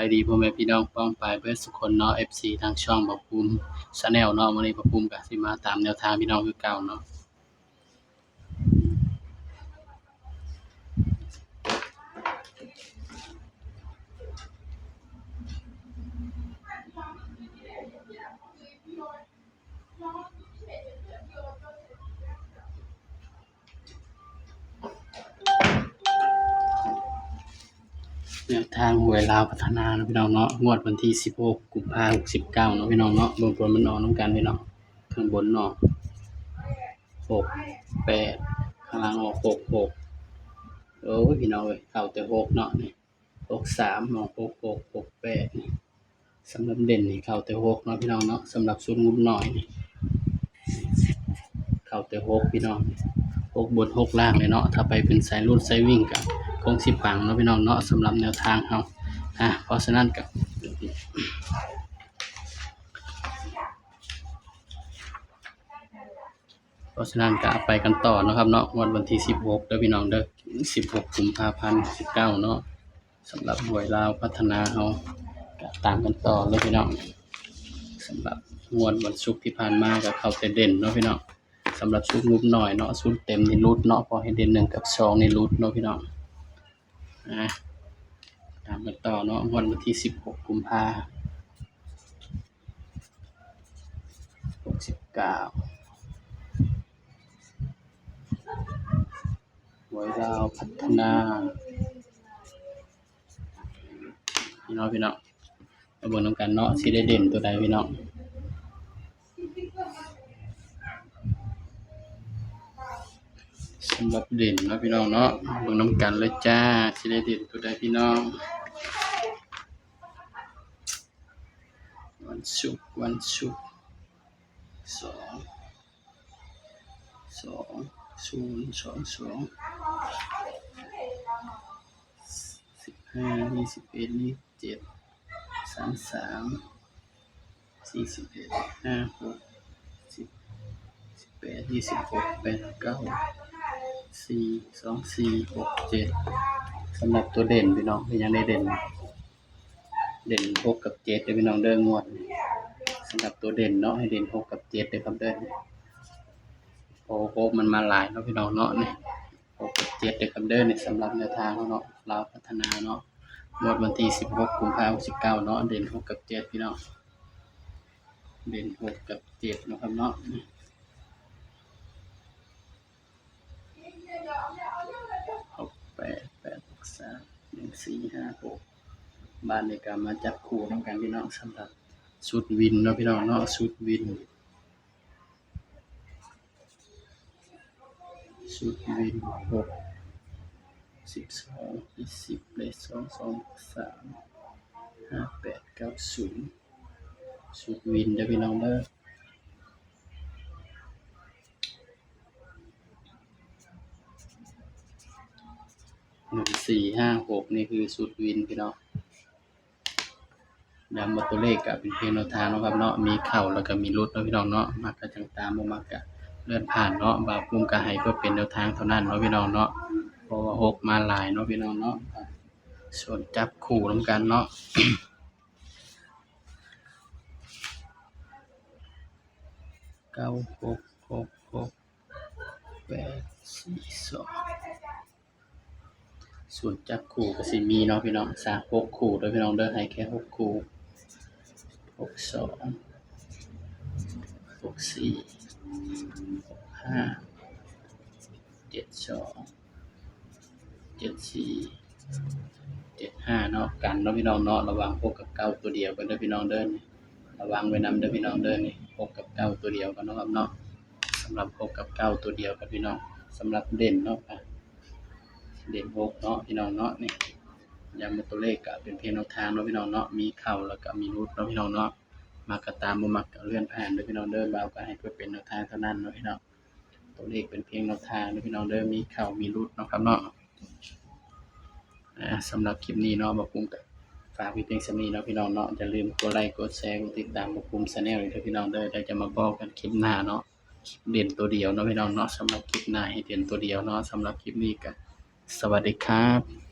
ไปดีพ่อแม่พี่น้องป้องปายเบิดสุกคนเนาะ FC ทางช่องบ่าวภูมิ Channel เนาะมื้อนี้บ่าวภูมิก็สิมาตามแนวทางพี่น้องคือเก่าเนาะแนวทางหวยลาวพัฒนาเนาะพี่น้องเนาะงวดวันที่16กุมภาพันธ์69เนาะพี่น้องเนาะเบิ่งผลมันออกนำกันพี่น้องข้างบนเนาะ6 8ข้างล่างออก6 6โอ้ยพี่น้องเอ้ยเข้าแต่6เนาะนี่63เนาะ6 6 6 8นี่สำหรับเด่นนี่เข้าแต่6เนาะพี่น้องเนาะสำหรับชุดงบน้อยนี่เข้าแต่6พี่น้อง6บน6ล่างเลยเนาะถ้าไปเป็นสายรูดสายวิ่งก็คงสิปังเนาะพี่น้องเนาะสำหรับแนวทางเฮาเพราะฉะนั้นก็ไปกันต่อเนาะครับเนาะวันที่16เด้อพี่น้องเด้อ16กุมภาพันธ์19เนาะสำหรับหวยลาวพัฒนาเฮาก็ตามกันต่อเลยพี่น้องสำหรับงวดวันศุกร์ที่ผ่านมาก็เข้าแต่เด่นเนาะพี่น้องสำหรับชุดงบน้อยเนาะชุดเต็มนี่รุดเนาะพอให้เด่น1กับ2นี่รุดเนาะพี่น้องตามกันต่อเนาะวันที่16กุมภาพันธ์69หวยลาวพัฒนาพี่น้องมาเบิ่งนำกันเนาะสิได้เด่นตัวใดพี่น้องสำหรับเด่นเนาะพี่น้องเนาะเบิ่งนำกันเลยจ้าสิได้เด่นตัวใดพี่น้องวันศุกร์2022 15 21 27 33 41 56 10 18 26 8 9 4 2 4 6 7สำหรับตัวเด่นพี่น้องเป็นยังได้เด่น6กับ7เด้อพี่น้องเด้องวดสำหรับตัวเด่นเนาะให้เด่น6กับ7เด้อครับเด้อโอ้โหมันมาหลายเนาะพี่น้องเนาะนี่6กับ7เด้อครับเด้อนี่สำหรับแนวทางเนาะลาวพัฒนาเนาะงวดวันที่16กุมภาพันธ์69เนาะเด่น6กับ7พี่น้องเด่น6กับ7เนาะครับเนาะ6 8 8 6 3 1 4 5 6บ้านในการมาจับคู่นำกันพี่น้องสำหรับชุดวินเนาะพี่น้องเนาะชุดวิน6 12 20เลข2 2 3 5 8 9 0ชุดวินเด้อพี่น้องเด้อ1 4 5 6นี่คือชุดวินพี่น้องย้ำว่าตัวเลขก็เป็นเพียงแนวทางเนาะครับเนาะมีเข้าแล้วก็มีหลุดเนาะพี่น้องเนาะมักก็จังตามบ่มักก็เลื่อนผ่านเนาะบ่าวภูมิก็ให้เพื่อเป็นแนวทางเท่านั้นเนาะพี่น้องเนาะเพราะว่า6มาหลายเนาะพี่น้องเนาะส่วนจับคู่นำกันเนาะ9 6 6 6 8 4 2ส่วนจับคู่ก็สิมีเนาะพี่น้อง6คู่เด้อพี่น้องเด้อให้แค่6คู่62 64 65 72 74 75เนาะกันเนาะพี่น้องเนาะระวัง6กับ9ตัวเดียวกันเด้อพี่น้องเด้อนี่ระวังไว้นำเด้อพี่น้องเด้อนี่6กับ9ตัวเดียวกันเนาะครับเนาะสำหรับ6กับ9ตัวเดียวกันพี่น้องสำหรับเด่นเนาะเด่น6เนาะพี่น้องเนาะนี่ย้ำว่าตัวเลขก็เป็นเพียงแนวทางเนาะพี่น้องเนาะมีเข้าแล้วก็มีหลุดเนาะพี่น้องเนาะมักก็ตามบ่มักก็เลื่อนผ่านเด้อพี่น้องเด้อบ่าวก็ให้เพื่อเป็นแนวทางเท่านั้นเนาะพี่น้องตัวเลขเป็นเพียงแนวทางเด้อพี่น้องเด้อมีเข้ามีหลุดเนาะครับเนาะสำหรับคลิปนี้เนาะบ่าวภูมิก็ฝากไว้เพียงส่ำนี้เนาะพี่น้องเนาะอย่าลืมกดไลค์กดแชร์กดติดตามบ่าวภูมิ Channel ด้วยเด้อพี่น้องเด้อเดี๋ยวจะมาบอกกันคลิปหน้าเนาะคลิปเด่นตัวเดียวเนาะพี่น้องเนาะสำหรับคลิปหน้าให้เด่นตัวเดียวเนาะสำหรับคลิปนี้ก็สวัสดีครับ